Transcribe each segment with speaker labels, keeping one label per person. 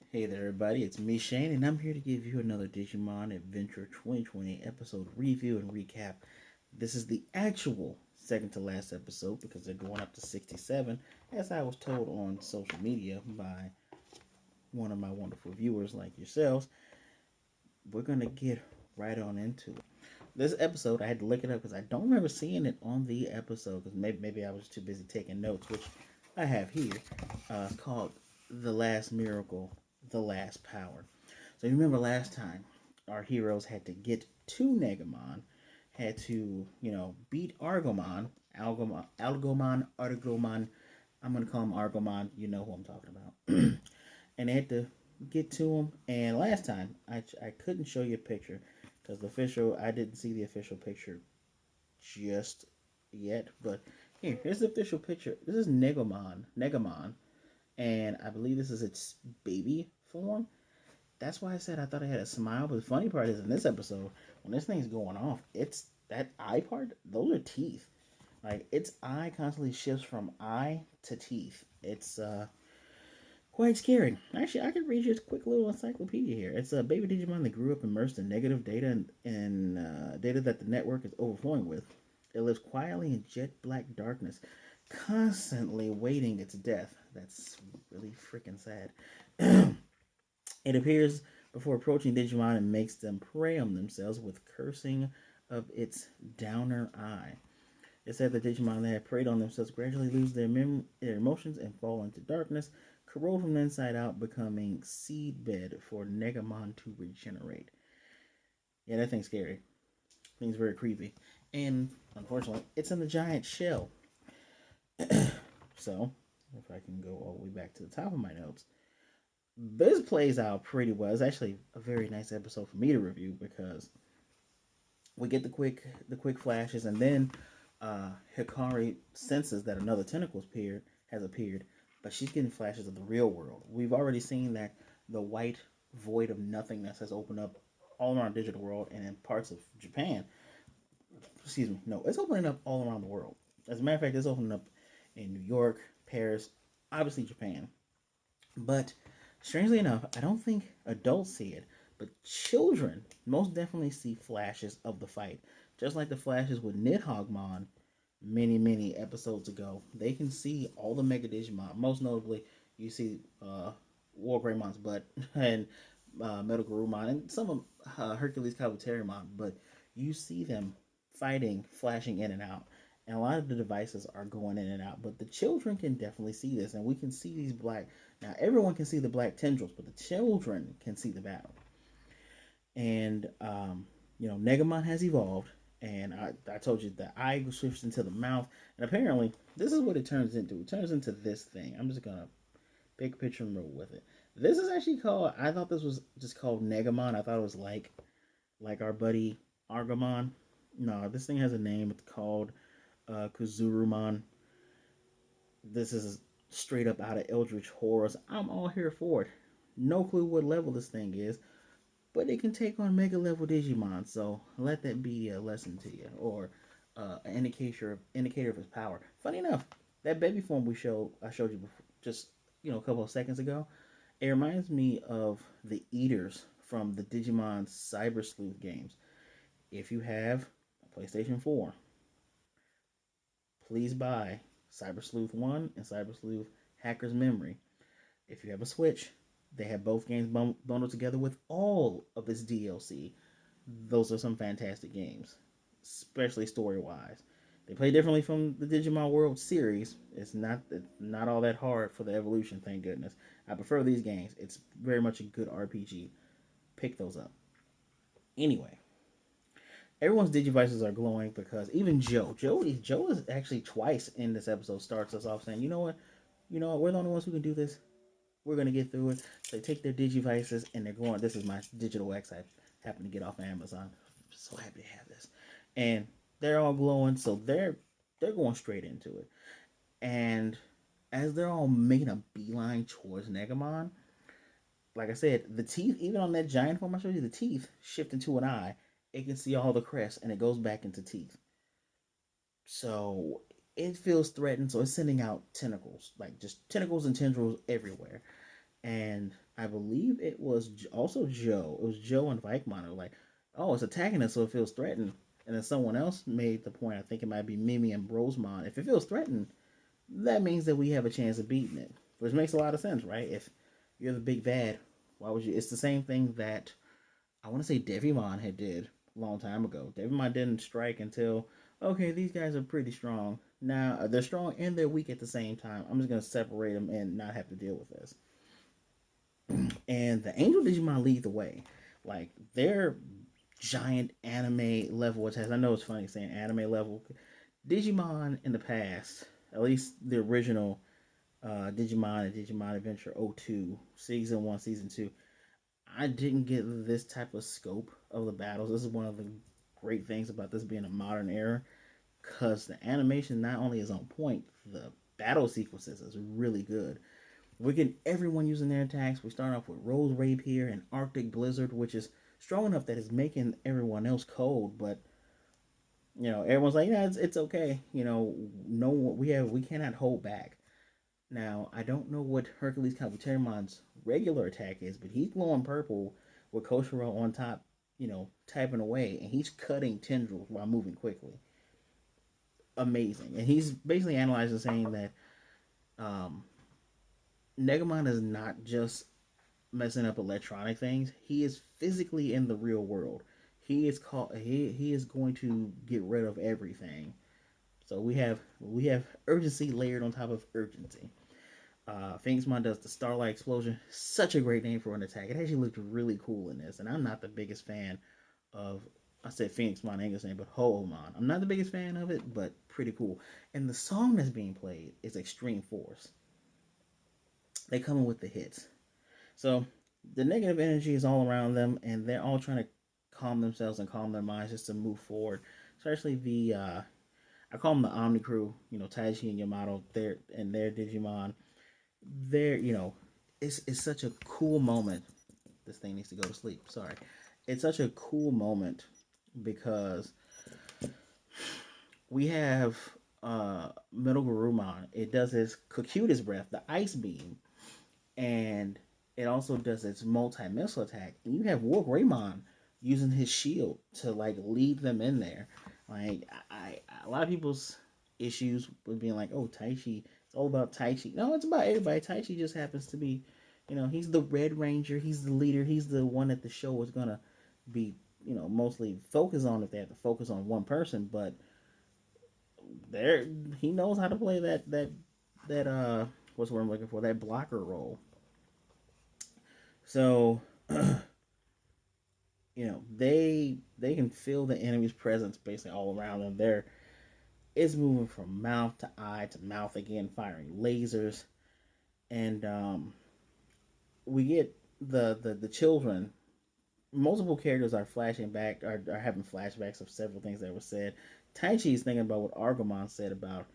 Speaker 1: Hey there, everybody. It's me, Shane, and I'm here to give you another Digimon Adventure 2020 episode review and recap. This is the actual second to last episode because they're going up to 67, as I was told on social media by one of my wonderful viewers like yourselves. We're going to get right on into it. This episode, I had to look it up because I don't remember seeing it on the episode because maybe I was too busy taking notes, which I have here. It's called The Last Miracle, The Last Power. So you remember last time our heroes had to get to Negamon, had to, beat Argomon. I'm going to call him Argomon. You know who I'm talking about. And they had to get to him. And last time, I couldn't show you a picture because I didn't see the official picture just yet. But here's the official picture. This is Negamon, and I believe this is its baby form. That's why I said I thought I had a smile. But the funny part is in this episode, when this thing's going off, it's that eye part. Those are teeth. Like its eye constantly shifts from eye to teeth. It's quite scary. Actually, I can read you a quick little encyclopedia here. It's a baby Digimon that grew up immersed in negative data and data that the network is overflowing with. It lives quietly in jet black darkness, constantly waiting its death. That's really freaking sad. It appears before approaching Digimon and makes them prey on themselves with cursing of its downer eye. It said that Digimon that have preyed on themselves gradually lose their emotions and fall into darkness, corrode from the inside out, becoming seedbed for Negamon to regenerate. Yeah, that thing's scary. Thing's very creepy. And unfortunately, it's in the giant shell. So, if I can go all the way back to the top of my notes, this plays out pretty well. It's actually a very nice episode for me to review because we get the quick flashes, and then Hikari senses that another has appeared, but she's getting flashes of the real world. We've already seen that the white void of nothingness has opened up all around digital world and in parts of Japan. Excuse me, no, it's opening up all around the world. As a matter of fact, it's opening up in New York, Paris, obviously Japan. But strangely enough, I don't think adults see it, but children most definitely see flashes of the fight. Just like the flashes with Nidhoggmon many episodes ago. They can see all the Mega Digimon. Most notably, you see War Greymon's butt and Metal Garurumon and some of Hercules Kabuterimon, but you see them fighting, flashing in and out. And a lot of the devices are going in and out, but the children can definitely see this, and we can see these black. Now, everyone can see the black tendrils, but the children can see the battle. And Negamon has evolved, and I told you the eye shifts into the mouth, and apparently this is what it turns into. It turns into this thing. I'm just gonna big picture and roll with it. This is actually called. I thought this was just called Negamon. I thought it was like our buddy Argomon. No, this thing has a name. It's called Kuzurumon. This is straight up out of Eldritch Horrors. I'm all here for it. No clue what level this thing is, but it can take on mega level Digimon. So let that be a lesson to you, or an indicator of his power. Funny enough, that baby form I showed you before, just a couple of seconds ago. It reminds me of the Eaters from the Digimon Cyber Sleuth games. If you have a PlayStation 4, please buy Cyber Sleuth 1 and Cyber Sleuth Hacker's Memory. If you have a Switch, they have both games bundled together with all of its DLC. Those are some fantastic games, especially story wise. They play differently from the Digimon World series. It's not all that hard for the evolution, thank goodness. I prefer these games. It's very much a good RPG. Pick those up. Anyway, everyone's Digivices are glowing because even Joe is actually twice in this episode starts us off saying, you know what, we're the only ones who can do this. We're gonna get through it. So they take their Digivices and they're going. This is my Digital X. I happen to get off Amazon. I'm so happy to have this, and they're all glowing. So they're going straight into it. And as they're all making a beeline towards Negamon, like I said, the teeth, even on that giant form I showed you, the teeth shift into an eye. It can see all the crests, and it goes back into teeth. So it feels threatened. So it's sending out tentacles, like just tentacles and tendrils everywhere. and I believe it was also Joe. It was Joe and Vikemon. They were like, "Oh, it's attacking us, so it feels threatened." And then someone else made the point. I think it might be Mimi and Brosmon. If it feels threatened, that means that we have a chance of beating it, which makes a lot of sense, right? If you're the big bad, why would you? It's the same thing that I want to say Devimon had did a long time ago. Devimon didn't strike until okay, these guys are pretty strong. Now they're strong and they're weak at the same time. I'm just gonna separate them and not have to deal with this. And the Angel Digimon lead the way. Like their giant anime level attacks. I know it's funny saying anime level. Digimon in the past, at least the original Digimon and Digimon Adventure '02, Season 1, Season 2, I didn't get this type of scope of the battles. This is one of the great things about this being a modern era because the animation not only is on point, the battle sequences is really good. We're getting everyone using their attacks. We start off with Rose Rapier and Arctic Blizzard, which is strong enough that it's making everyone else cold, but everyone's like, yeah, it's okay. No, we cannot hold back. Now, I don't know what Hercules Kabuterimon's regular attack is, but he's glowing purple with Koshiro on top, typing away, and he's cutting tendrils while moving quickly. Amazing. And he's basically analyzing saying that um, Negamon is not just messing up electronic things, he is physically in the real world. He is going to get rid of everything. So we have urgency layered on top of urgency. Phoenixmon does the Starlight Explosion. Such a great name for an attack. It actually looked really cool in this, and I'm not the biggest fan of. I said Phoenixmon English name, but Hoomon. I'm not the biggest fan of it, but pretty cool. And the song that's being played is Extreme Force. They come in with the hits. So the negative energy is all around them, and they're all trying to calm themselves and calm their minds just to move forward. Especially the I call them the Omni Crew. Taichi and Yamato. Their Digimon. It's such a cool moment. This thing needs to go to sleep. Sorry. It's such a cool moment because we have Metal Garurumon. It does its Cocutus breath, the ice beam, and it also does its multi missile attack. And you have War Greymon using his shield to like lead them in there. Like a lot of people's issues with being like, oh, Taichi, it's all about Taichi. No, it's about everybody. Taichi just happens to be, he's the Red Ranger. He's the leader. He's the one that the show is gonna be, mostly focus on if they have to focus on one person. But there, he knows how to play that what's what I'm looking for, that blocker role. So they can feel the enemy's presence basically all around them. It's moving from mouth to eye to mouth again, firing lasers, and we get the children. Multiple characters are flashing back, are having flashbacks of several things that were said. Taichi is thinking about what Argomon said about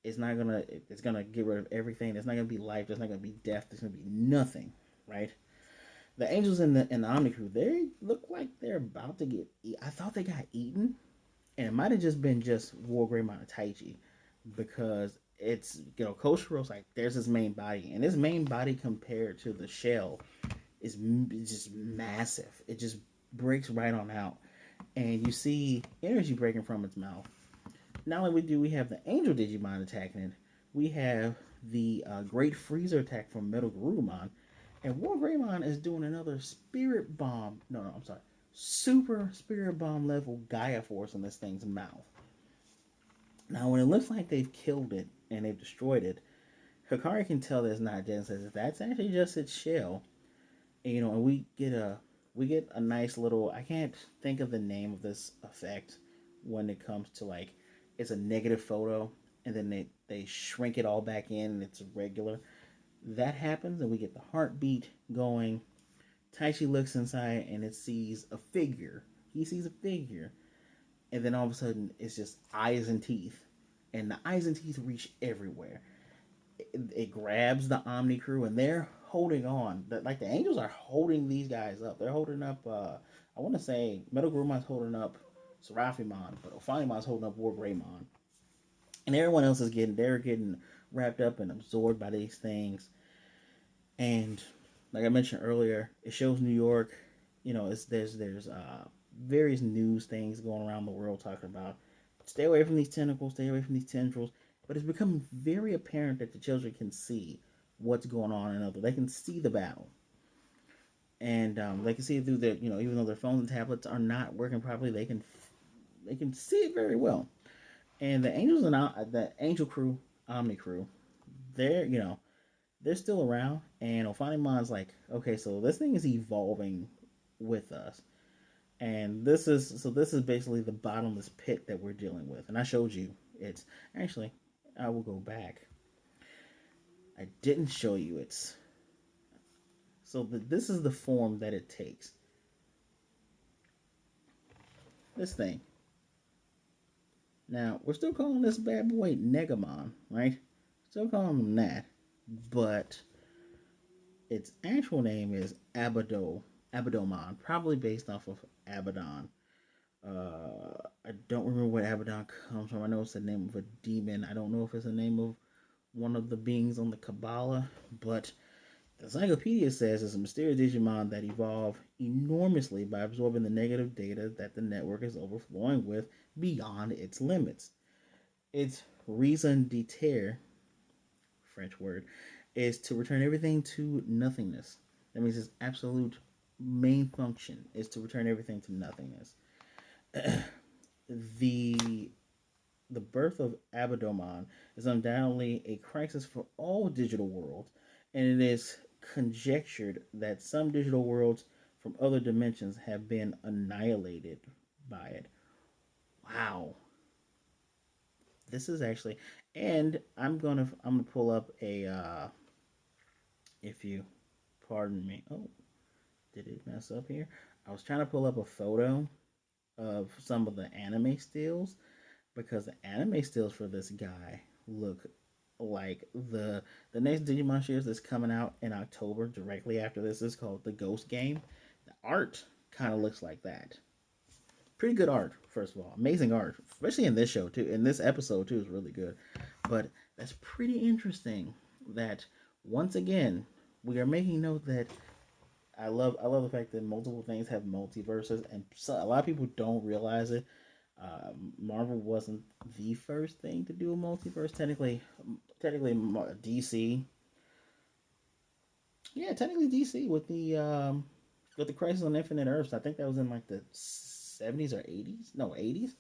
Speaker 1: it's gonna get rid of everything. There's not gonna be life. There's not gonna be death. There's gonna be nothing, right? The angels in the Omni Crew, they look like they're about to get. I thought they got eaten, and it might have just been just War Greymon and Taichi, because it's Koshiro's like there's his main body, and his main body compared to the shell is just massive. It just breaks right on out, and you see energy breaking from its mouth. Not only we have the Angel Digimon attacking it, we have the Great Freezer attack from Metal Garurumon, and War Greymon is doing another Spirit Bomb. No, no, I'm sorry. Super Spirit Bomb level Gaia Force in this thing's mouth. Now, when it looks like they've killed it and they've destroyed it, Hikari can tell that it's not dead and says that's actually just its shell. And we get a nice little. I can't think of the name of this effect when it comes to like it's a negative photo and then they shrink it all back in and it's regular. That happens and we get the heartbeat going. Taichi looks inside and it sees a figure. He sees a figure, and then all of a sudden it's just eyes and teeth, and the eyes and teeth reach everywhere. It grabs the Omni Crew, and they're holding on. Like the Angels are holding these guys up. They're holding up. I want to say Metal Gurumon's holding up Seraphimon, but Ophanimon's holding up War Greymon, and everyone else is getting wrapped up and absorbed by these things. And Like I mentioned earlier, it shows New York. There's various news things going around the world talking about stay away from these tentacles, stay away from these tendrils. But it's becoming very apparent that the children can see what's going on and other. They can see the battle, and they can see it through their even though their phones and tablets are not working properly, they can see it very well. And the angels and the angel crew, Omni crew, they're they're still around, and Ophanemon's like, okay, so this thing is evolving with us, and this is basically the bottomless pit that we're dealing with. And I showed you. It's actually, I will go back. I didn't show you it's this is the form that it takes. This thing. Now we're still calling this bad boy Negamon, right? Still calling him that, but its actual name is Abadomon, probably based off of Abaddon. I don't remember where Abaddon comes from. I know it's the name of a demon. I don't know if it's the name of one of the beings on the Kabbalah, but the encyclopedia says it's a mysterious Digimon that evolved enormously by absorbing the negative data that the network is overflowing with beyond its limits. Its raison d'etre, French word, is to return everything to nothingness. That means its absolute main function is to return everything to nothingness. the the birth of Abadomon is undoubtedly a crisis for all digital worlds, and it is conjectured that some digital worlds from other dimensions have been annihilated by it. Wow, this is actually, and I'm gonna pull up a if you pardon me. Oh, did it mess up here? I was trying to pull up a photo of some of the anime stills because the anime stills for this guy look like the next Digimon series that's coming out in October directly after this is called the Ghost Game. The art kind of looks like that. Pretty good art, first of all. Amazing art, especially in this show too. In this episode too is really good. But that's pretty interesting that once again we are making note that I love the fact that multiple things have multiverses, and so a lot of people don't realize it. Marvel wasn't the first thing to do a multiverse. Technically, DC. Yeah, technically DC with the Crisis on Infinite Earths. I think that was in like the 70s or 80s. No, 80s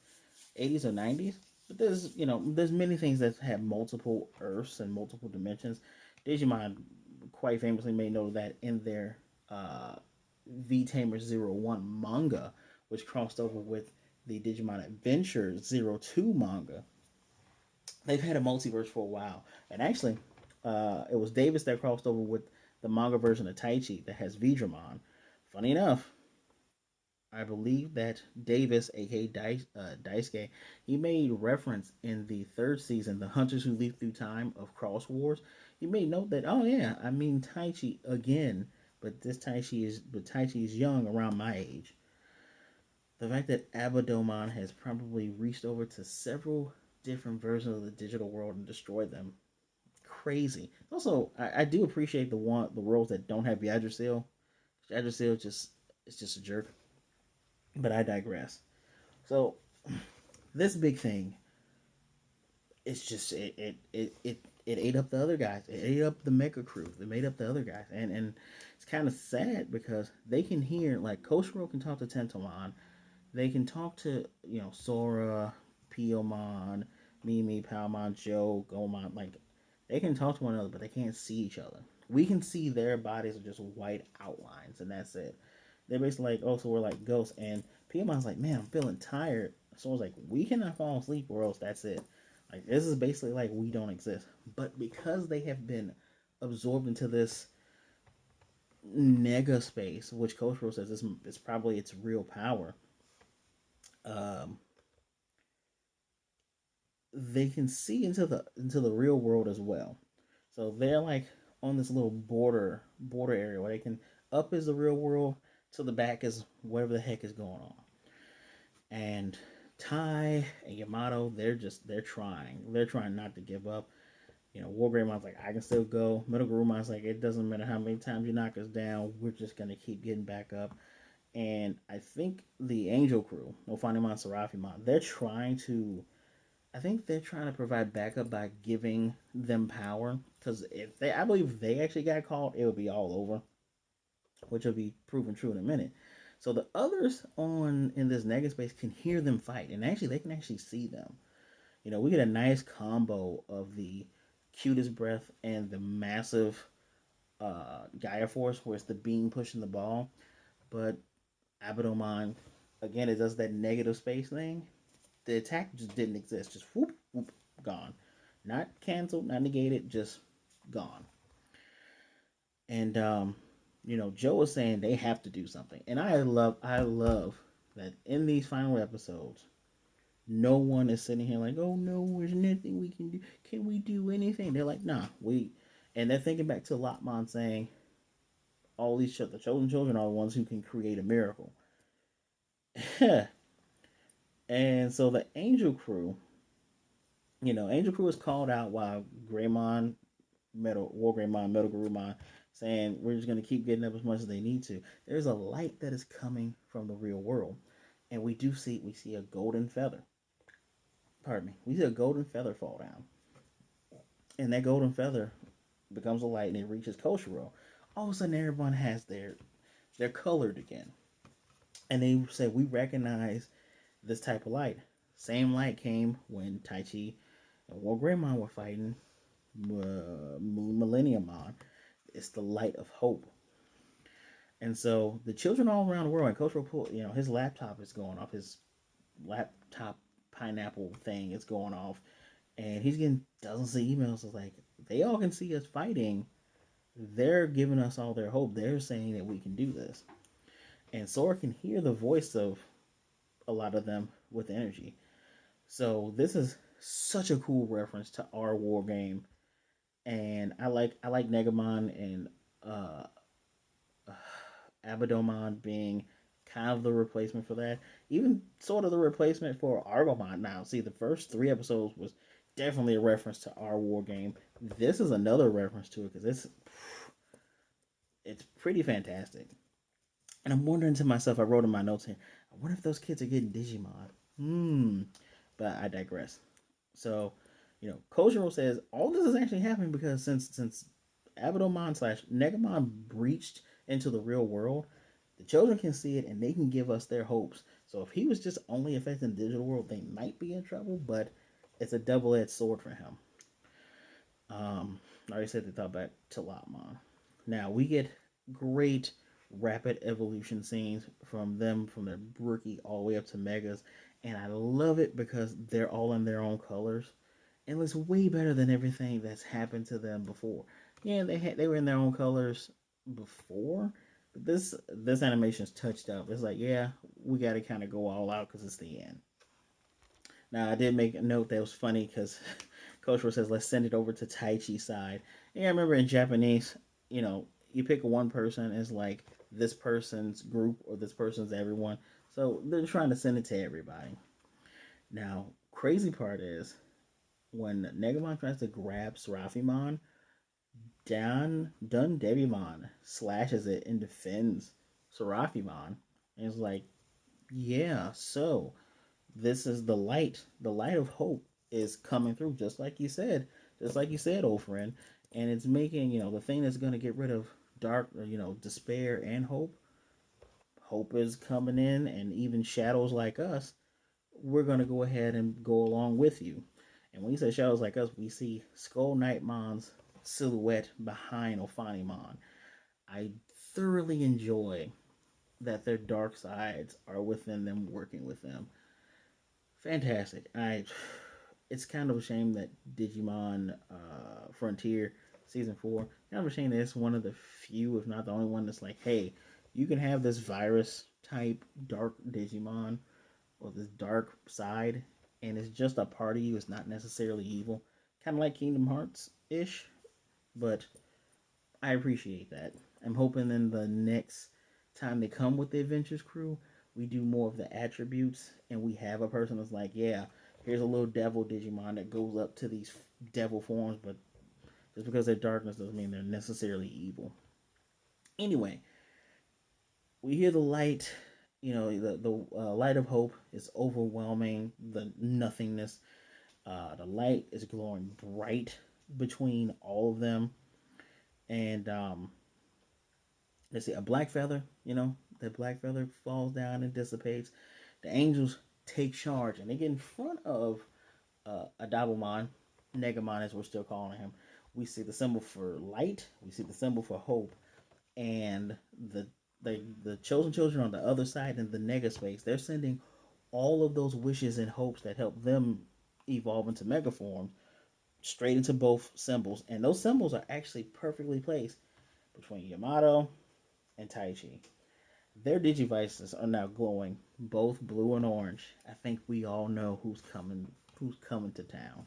Speaker 1: or 90s. But there's many things that have multiple Earths and multiple dimensions. Digimon quite famously made note of that in their uh, V Tamer 01 manga, which crossed over with the Digimon Adventure 02 manga. They've had a multiverse for a while. And actually, it was Davis that crossed over with the manga version of Taichi that has Vidramon. Funny enough, I believe that Davis, aka Daisuke, he made reference in the third season, The Hunters Who Leap Through Time of Cross Wars. He made note that, oh yeah, I mean Taichi again, but Taichi is young, around my age. The fact that Abadomon has probably reached over to several different versions of the digital world and destroyed them. Crazy. Also, I do appreciate the worlds that don't have Yggdrasil. Yggdrasil just it's just a jerk. But I digress. So this big thing, it's just it ate up the other guys. It ate up the Mecha crew. It made up the other guys, and it's kind of sad because they can hear like Koshiro can talk to Tentomon. They can talk to Sora, Piomon, Mimi, Palmon, Joe, Gomon. Like they can talk to one another, but they can't see each other. We can see their bodies are just white outlines, and that's it. They're basically like, oh, so we're like ghosts. And Piemon's like, man, I'm feeling tired. So I was like, we cannot fall asleep, or else that's it. Like this is basically like we don't exist. But because they have been absorbed into this nega space, which Coach Rose says is probably its real power, um, they can see into the real world as well. So they're like on this little border area where they can up is the real world, to the back is whatever the heck is going on. And Tai and Yamato, they're trying not to give up. Wargreymon like, I can still go. Middle Garumon's like, it doesn't matter how many times you knock us down, we're just gonna keep getting back up. And I think the Angel Crew, Ofanimon, Serafimon, I think they're trying to provide backup by giving them power. Because I believe if they actually got called, it would be all over, which will be proven true in a minute. So the others on in this negative space can hear them fight, and actually they can actually see them. We get a nice combo of the cutest breath and the massive Gaia Force, where it's the beam pushing the ball. But Abadomon, again, it does that negative space thing. The attack just didn't exist. Just whoop, whoop, gone. Not canceled, not negated, just gone. And Joe was saying they have to do something, and I love that in these final episodes, no one is sitting here like, oh no, there's nothing we can do. Can we do anything? They're like, nah, and they're thinking back to Lotmon saying, all these the chosen children are the ones who can create a miracle. And so the Angel Crew, Angel Crew is called out while Greymon, War Greymon, Metal Garurumon, saying we're just going to keep getting up as much as they need to. There's a light that is coming from the real world, and we see a golden feather. Pardon me. We see a golden feather fall down, and that golden feather becomes a light, and it reaches Koshiro. All of a sudden, everyone has they're colored again, and they say we recognize this type of light. Same light came when Taichi and War Greymon were fighting Moon Millenniumon. It's the light of hope. And so the children all around the world, and Coach Report, his laptop is going off. His laptop pineapple thing is going off. And he's getting dozens of emails. It's like, they all can see us fighting. They're giving us all their hope. They're saying that we can do this. And Sora can hear the voice of a lot of them with energy. So this is such a cool reference to our war game. And I like Negamon and Abadomon being kind of the replacement for that. Even sort of the replacement for Argomon. Now, see, the first 3 episodes was definitely a reference to our war game. This is another reference to it because it's pretty fantastic. And I'm wondering to myself, I wrote in my notes here, I wonder if those kids are getting Digimon. But I digress. So, Kojiro says all this is actually happening because since Abadomon slash Negamon breached into the real world, the children can see it and they can give us their hopes. So if he was just only affecting the digital world, they might be in trouble, but it's a double-edged sword for him. I already said they thought back to Lotmon. Now we get great rapid evolution scenes from them from their rookie all the way up to megas, and I love it because they're all in their own colors. It looks way better than everything that's happened to them before. Yeah, they were in their own colors before, but this animation's touched up. It's like, yeah, we got to kind of go all out because it's the end. Now I did make a note that was funny because Coach says let's send it over to Taichi's side. And I remember in Japanese, you pick one person as like this person's group or this person's everyone. So they're trying to send it to everybody. Now, crazy part is when Negamon tries to grab Serafimon, Dun Devimon slashes it and defends Serafimon. And it's like, yeah, so this is the light. The light of hope is coming through, just like you said. Just like you said, old friend. And it's making, the thing that's going to get rid of dark, despair and hope. Hope is coming in, and even shadows like us, we're going to go ahead and go along with you. And when you say shadows like us, we see Skull Knightmon's silhouette behind Ophanimon. I thoroughly enjoy that their dark sides are within them, working with them. Fantastic. It's kind of a shame that Digimon Frontier Season 4, kind of a shame that it's one of the few, if not the only one, that's like, hey, you can have this virus type dark Digimon or this dark side, and it's just a part of you. It's not necessarily evil. Kind of like Kingdom Hearts ish, but I appreciate that. I'm hoping in the next time they come with the Adventures crew, we do more of the attributes, and we have a person that's like, yeah, here's a little devil Digimon that goes up to these devil forms, but Just because they're darkness doesn't mean they're necessarily evil. Anyway, we hear the light. The light of hope is overwhelming the nothingness. The light is glowing bright between all of them, and let's see, a black feather. The black feather falls down and dissipates. The angels take charge, and they get in front of Abadomon, Negamon as we're still calling him. We see the symbol for light. We see the symbol for hope, and the chosen children on the other side in the nega space. They're sending all of those wishes and hopes that help them evolve into mega form straight into both symbols, and those symbols are actually perfectly placed between Yamato and Taichi. Their digivices are now glowing both blue and orange. I think we all know who's coming to town.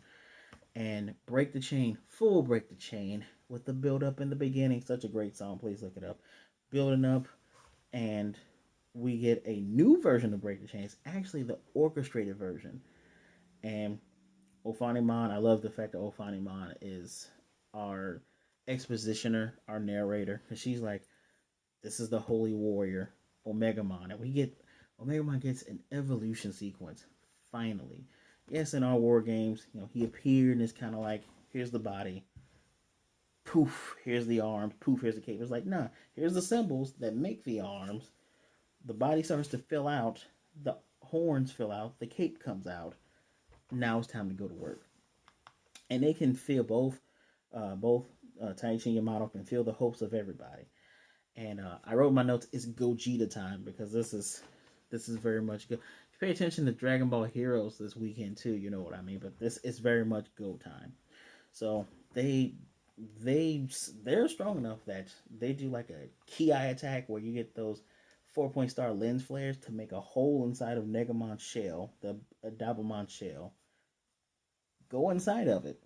Speaker 1: And Break the Chain, full Break the Chain, with the build up in the beginning. Such a great song, please look it up. Building up, and we get a new version of Break the Chain. It's actually the orchestrated version. And Ofanimon, I love the fact that Ofanimon is our expositioner, our narrator, because she's like, this is the holy warrior, Omegamon. And Omegamon gets an evolution sequence, finally. Yes, in our war games, he appeared and it's kind of like, here's the body, poof, here's the arms, poof, here's the cape. It's like, nah, here's the symbols that make the arms. The body starts to fill out, the horns fill out, the cape comes out. Now it's time to go to work. And they can feel both Taichi and Yamato can feel the hopes of everybody. And I wrote in my notes, it's Gogeta time, because this is very much good. If you pay attention to Dragon Ball Heroes this weekend too, you know what I mean. But this is very much go time. So they're strong enough that they do like a Ki attack where you get those 4-point star lens flares to make a hole inside of Negamon's shell, the Dabomon shell. Go inside of it,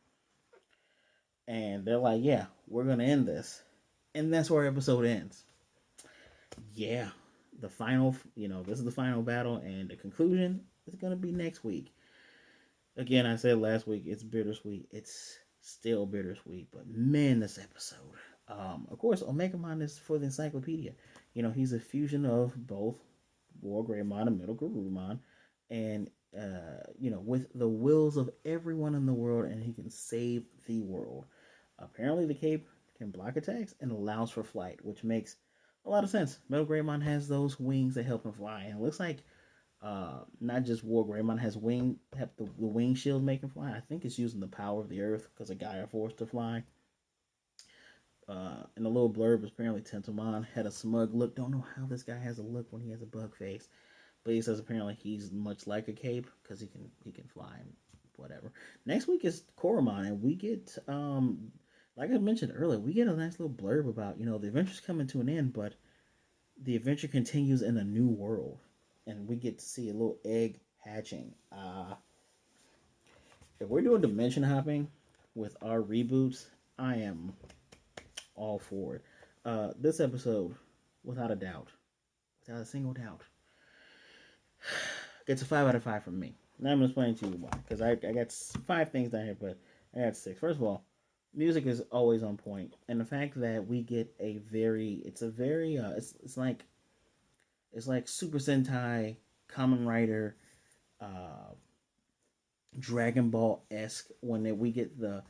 Speaker 1: and they're like, "Yeah, we're gonna end this," and that's where episode ends. Yeah, the final, this is the final battle, and the conclusion is gonna be next week. Again, I said last week it's bittersweet. It's still bittersweet, but man, this episode. Of course, Omegamon is for the encyclopedia. He's a fusion of both War Greymon and Middle Garurumon, and with the wills of everyone in the world, and he can save the world. Apparently, the cape can block attacks and allows for flight, which makes a lot of sense. Metal Greymon has those wings that help him fly, and it looks like not just War Greymon has the wing shield make him fly. I think it's using the power of the earth because of Gaia Force to fly. In the little blurb, apparently Tentomon had a smug look. Don't know how this guy has a look when he has a bug face, but he says apparently he's much like a cape because he can fly and whatever. Next week is Koromon, and we get like I mentioned earlier, we get a nice little blurb about the adventure's coming to an end, but the adventure continues in a new world, and we get to see a little egg hatching. If we're doing dimension hopping with our reboots, I am all for it. This episode, without a doubt, without a single doubt, gets a 5 out of 5 from me. Now I'm going to explain to you why. Because I got 5 things down here, but I got 6. First of all, music is always on point, and the fact that we get it's like Super Sentai, Kamen Rider, uh, Dragon Ball esque when we get the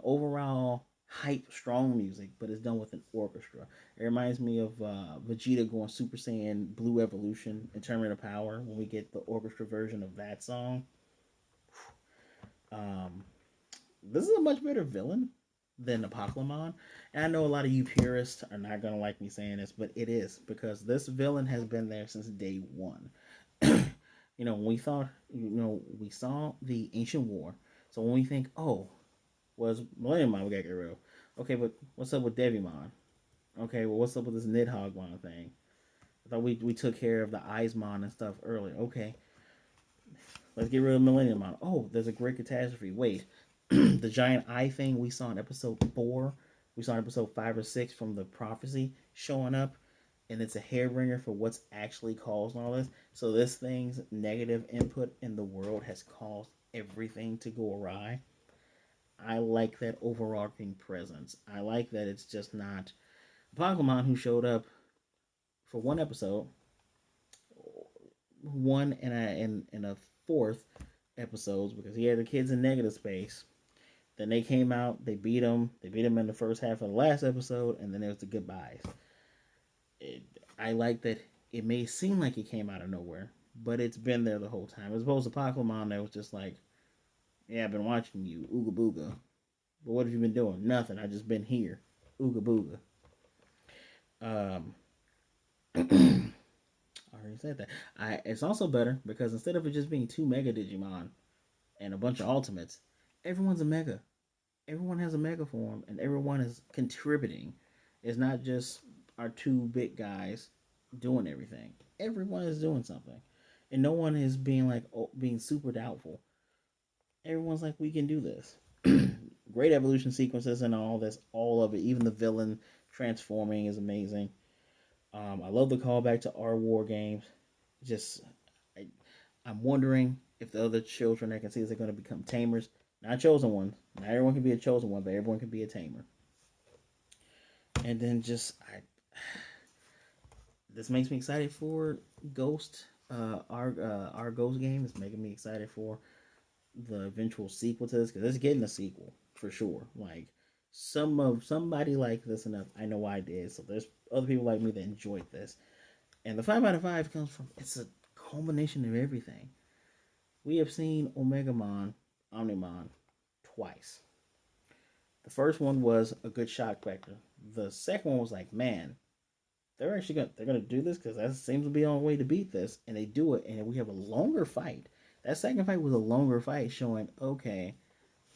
Speaker 1: overall hype strong music, but it's done with an orchestra. It reminds me of Vegeta going Super Saiyan Blue Evolution in Terminator Power when we get the orchestra version of that song. Um, this is a much better villain than Apocalypse. And I know a lot of you purists are not gonna like me saying this, but it is because this villain has been there since day one. When we thought, we saw the ancient war. So when we think, oh, was Millennium Mon we gotta get rid of. Okay, but what's up with Devimon? Okay, well, what's up with this Nidhoggmon thing? I thought we took care of the Eismon and stuff earlier. Okay, let's get rid of Millennium Mon. Oh, there's a great catastrophe. Wait, the giant eye thing we saw in episode 4, we saw in episode 5 or 6 from the prophecy showing up, and it's a hairbringer for what's actually caused all this. So this thing's negative input in the world has caused everything to go awry. I like that overarching presence. I like that it's just not Pokemon who showed up for one episode, one and a fourth episodes because he had the kids in negative space. Then they came out, they beat him. They beat him in the first half of the last episode, and then there was the goodbyes. It, I like that it may seem like it came out of nowhere, but it's been there the whole time. As opposed to Pokemon that was just like, yeah, I've been watching you, ooga booga. But what have you been doing? Nothing. I just been here, ooga booga. Um, I already said that. It's also better because instead of it just being two Mega Digimon and a bunch of Ultimates, everyone's a Mega. Everyone has a Mega form, and everyone is contributing. It's not just our two big guys doing everything. Everyone is doing something, and no one is being like being super doubtful. Everyone's like, we can do this. Great evolution sequences and all this, all of it. Even the villain transforming is amazing. I love the callback to our war games. Just, I, I'm wondering if the other children I can see is they're going to become tamers. Not chosen ones. Not everyone can be a chosen one, but everyone can be a tamer. And then this makes me excited for Ghost. Our Ghost game is making me excited for the eventual sequel to this because it's getting a sequel for sure. Like somebody like this enough. I know I did. So there's other people like me that enjoyed this. And the 5 out of 5 comes from it's a culmination of everything. We have seen Omegamon, Omnimon twice. The first one was a good shock factor. The second one was like, man, they're gonna do this because that seems to be on the way to beat this, and they do it, and we have a longer fight. That second fight was a longer fight, showing okay,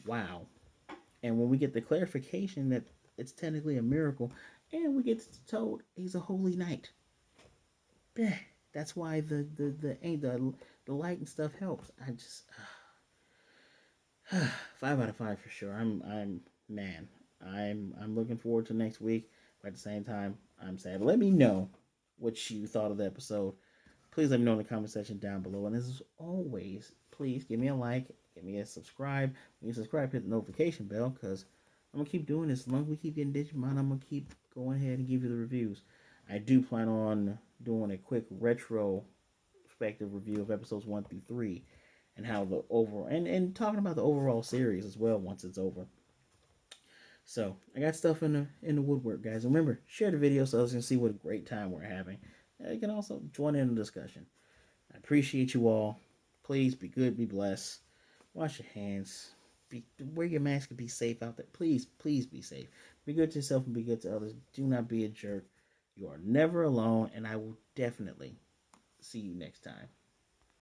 Speaker 1: wow. And when we get the clarification that it's technically a miracle, and we get told he's a holy knight, that's why the light and stuff helps. I just 5 out of 5 for sure. I'm man. I'm looking forward to next week. But at the same time, I'm sad. But let me know what you thought of the episode. Please let me know in the comment section down below. And as always, please give me a like, give me a subscribe. When you subscribe, hit the notification bell because I'm gonna keep doing this. As long as we keep getting Digimon, I'm gonna keep going ahead and give you the reviews. I do plan on doing a quick retrospective review of episodes 1 through 3 and how the overall and talking about the overall series as well once it's over. So I got stuff in the woodwork, guys. Remember, share the video so others can see what a great time we're having. You can also join in the discussion. I appreciate you all. Please be good, be blessed. Wash your hands. Wear your mask and be safe out there. Please, please be safe. Be good to yourself and be good to others. Do not be a jerk. You are never alone, and I will definitely see you next time.